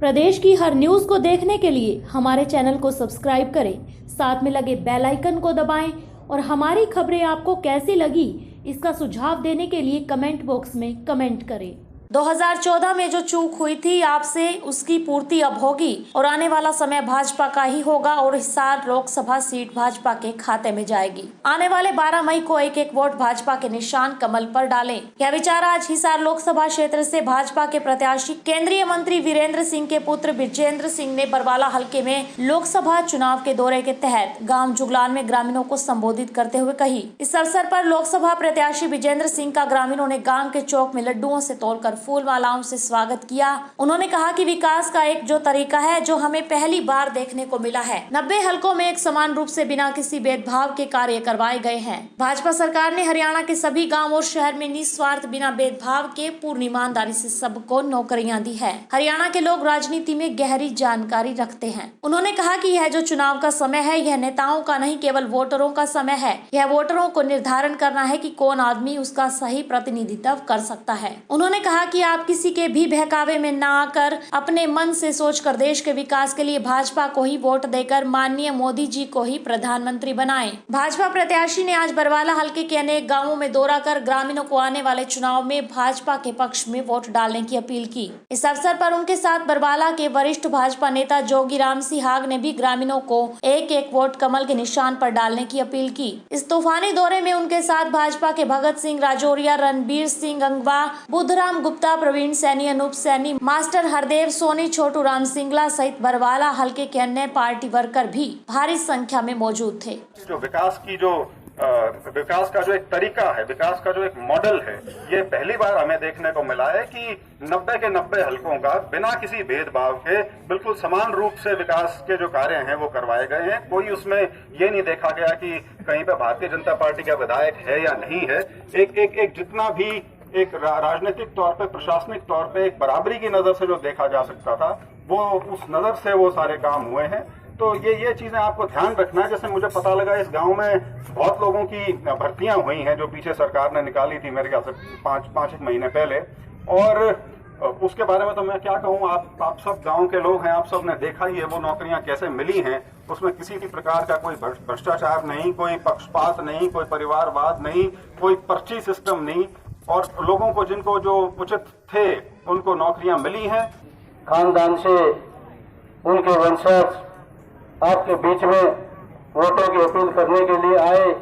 प्रदेश की हर न्यूज को देखने के लिए हमारे चैनल को सब्सक्राइब करें, साथ में लगे बेल आइकन को दबाएं और हमारी खबरें आपको कैसी लगी इसका सुझाव देने के लिए कमेंट बॉक्स में कमेंट करें। 2014 में जो चूक हुई थी आपसे उसकी पूर्ति अब होगी और आने वाला समय भाजपा का ही होगा और हिसार लोकसभा सीट भाजपा के खाते में जाएगी। आने वाले 12 मई को एक एक वोट भाजपा के निशान कमल पर डालें। यह विचार आज हिसार लोकसभा क्षेत्र से भाजपा के प्रत्याशी केंद्रीय मंत्री वीरेंद्र सिंह के पुत्र विजेंद्र सिंह ने बरवाला हलके में लोकसभा चुनाव के दौरे के तहत गाँव जुगलान में ग्रामीणों को संबोधित करते हुए कही। इस अवसर पर लोकसभा प्रत्याशी विजेंद्र सिंह का ग्रामीणों ने गाँव के चौक में लड्डुओं से तोड़कर फूल मालाओं से स्वागत किया। उन्होंने कहा कि विकास का एक जो तरीका है जो हमें पहली बार देखने को मिला है। 90 हलकों में एक समान रूप से बिना किसी भेदभाव के कार्य करवाए गए हैं। भाजपा सरकार ने हरियाणा के सभी गाँव और शहर में निस्वार्थ बिना भेदभाव के पूर्ण ईमानदारी से सबको नौकरियां दी है। हरियाणा के लोग राजनीति में गहरी जानकारी रखते हैं। उन्होंने कहा कि यह जो चुनाव का समय है यह नेताओं का नहीं केवल वोटरों का समय है। यह वोटरों को निर्धारण करना है कि कौन आदमी उसका सही प्रतिनिधित्व कर सकता है। उन्होंने कहा कि आप किसी के भी बहकावे में ना आकर अपने मन से सोचकर देश के विकास के लिए भाजपा को ही वोट देकर माननीय मोदी जी को ही प्रधानमंत्री बनाएं। भाजपा प्रत्याशी ने आज बरवाला हलके के अनेक गांवों में दौरा कर ग्रामीणों को आने वाले चुनाव में भाजपा के पक्ष में वोट डालने की अपील की। इस अवसर पर उनके साथ बरवाला के वरिष्ठ भाजपा नेता जोगी राम सिहाग ने भी ग्रामीणों को एक एक वोट कमल के निशान पर डालने की अपील की। इस तूफानी दौरे में उनके साथ भाजपा के भगत सिंह राजौरिया, रणबीर सिंह अंगवा, बुद्धराम गुप्ता, प्रवीण सैनी, अनूप सैनी, मास्टर हरदेव सोनी, छोटू राम सिंगला सहित बरवाला हलके के अन्य पार्टी वर्कर भी भारी संख्या में मौजूद थे। जो विकास का जो एक तरीका है, विकास का जो एक मॉडल है, ये पहली बार हमें देखने को मिला है कि 90 के 90 हलकों का बिना किसी भेदभाव के बिल्कुल समान रूप से विकास के जो कार्य हैं वो करवाए गए हैं। कोई उसमें ये नहीं देखा गया कि कहीं पे भारतीय जनता पार्टी का विधायक है या नहीं है। एक जितना भी एक राजनीतिक तौर पे, प्रशासनिक तौर पे एक बराबरी की नजर से जो देखा जा सकता था वो उस नजर से वो सारे काम हुए हैं। तो ये चीजें आपको ध्यान रखना है। जैसे मुझे पता लगा इस गांव में बहुत लोगों की भर्तियां हुई हैं जो पीछे सरकार ने निकाली थी मेरे ख्याल से पाँच एक महीने पहले, और उसके बारे में तो मैं क्या कहूँ, आप सब गांव के लोग हैं, आप सब ने देखा ही है वो नौकरियां कैसे मिली हैं। उसमें किसी भी प्रकार का कोई भ्रष्टाचार नहीं, कोई पक्षपात नहीं, कोई परिवारवाद नहीं, कोई पर्ची सिस्टम नहीं, और लोगों को जिनको जो उचित थे उनको नौकरियां मिली हैं। खानदान से उनके वंशज आपके बीच में वोटों की अपील करने के लिए आए।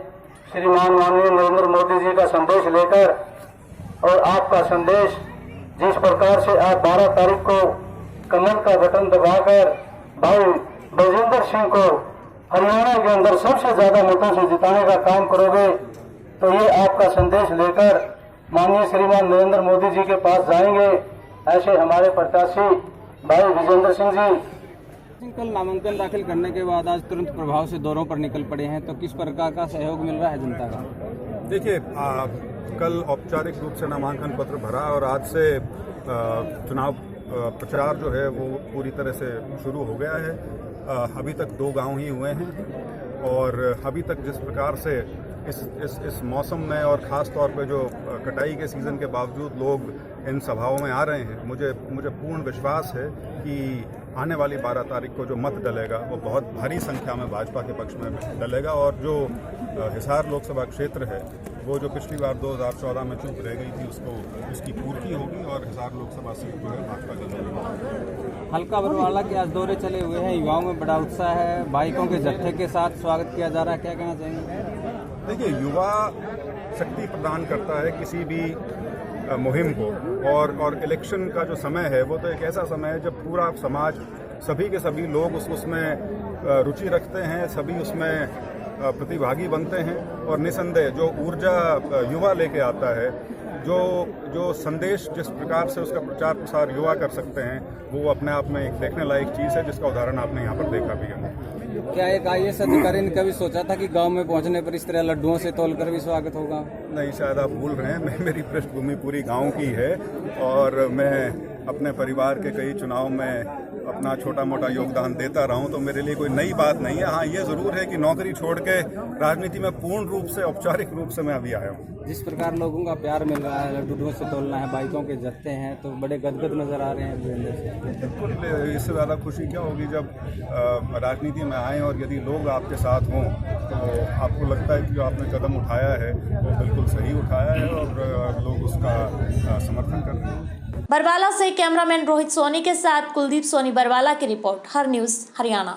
श्रीमान माननीय नरेंद्र मोदी जी का संदेश लेकर, और आपका संदेश जिस प्रकार से आप 12 तारीख को कमल का बटन दबाकर भाई विजेंद्र सिंह को हरियाणा के अंदर सबसे ज्यादा मतों से जिताने का काम करोगे, तो ये आपका संदेश लेकर माननीय श्रीमान नरेंद्र मोदी जी के पास जाएंगे। ऐसे हमारे प्रत्याशी भाई विजेंद्र सिंह जी कल नामांकन दाखिल करने के बाद आज तुरंत प्रभाव से दौरों पर निकल पड़े हैं, तो किस प्रकार का सहयोग मिल रहा है जनता का? देखिए, कल औपचारिक रूप से नामांकन पत्र भरा और आज से चुनाव प्रचार जो है वो पूरी तरह से शुरू हो गया है। अभी तक 2 गांव ही हुए हैं और अभी तक जिस प्रकार से इस मौसम में और ख़ास तौर पे जो कटाई के सीज़न के बावजूद लोग इन सभाओं में आ रहे हैं, मुझे पूर्ण विश्वास है कि आने वाली 12 तारीख को जो मत डलेगा वो बहुत भारी संख्या में भाजपा के पक्ष में डलेगा, और जो हिसार लोकसभा क्षेत्र है वो जो पिछली बार 2014 में चूक रह गई थी उसकी पूर्ति होगी और हिसार लोकसभा सीट जो है भाजपा की जाएगी। हल्का बरवाला के आज दौरे चले हुए हैं, युवाओं में बड़ा उत्साह है, बाइकों के जत्थे के साथ स्वागत किया जा रहा है, क्या कहना चाहेंगे? देखिए, युवा शक्ति प्रदान करता है किसी भी मुहिम को, और इलेक्शन का जो समय है वो तो एक ऐसा समय है जब पूरा समाज, सभी के सभी लोग उसमें रुचि रखते हैं, सभी उसमें प्रतिभागी बनते हैं, और निसंदेह जो ऊर्जा युवा लेके आता है, जो संदेश जिस प्रकार से उसका प्रचार प्रसार युवा कर सकते हैं, वो अपने आप में एक देखने लायक चीज़ है जिसका उदाहरण आपने यहाँ पर देखा भी है। क्या एक IAS अधिकारी ने कभी सोचा था कि गांव में पहुंचने पर इस तरह लड्डुओं से तोलकर भी स्वागत होगा? नहीं, शायद आप भूल रहे हैं, मेरी पृष्ठभूमि पूरी गांव की है और मैं अपने परिवार के कई चुनाव में अपना छोटा मोटा योगदान देता रहूं, तो मेरे लिए कोई नई बात नहीं है। हाँ, ये ज़रूर है कि नौकरी छोड़ के राजनीति में पूर्ण रूप से, औपचारिक रूप से मैं अभी आया हूँ। जिस प्रकार लोगों का प्यार मिल रहा है, लड्डुओं से तोलना है, बाइकों के जत्थे हैं, तो बड़े गदगद नजर आ रहे हैं वीरेंद्र से। बिल्कुल, इससे ज़्यादा खुशी क्या होगी जब राजनीति में आएँ और यदि लोग आपके साथ हों तो आपको लगता है कि जो आपने कदम उठाया है वो बिल्कुल सही उठाया है और लोग उसका समर्थन कर रहे हैं। बरवाला से कैमरामैन रोहित सोनी के साथ कुलदीप सोनी बरवाला की रिपोर्ट, हर न्यूज़ हरियाणा।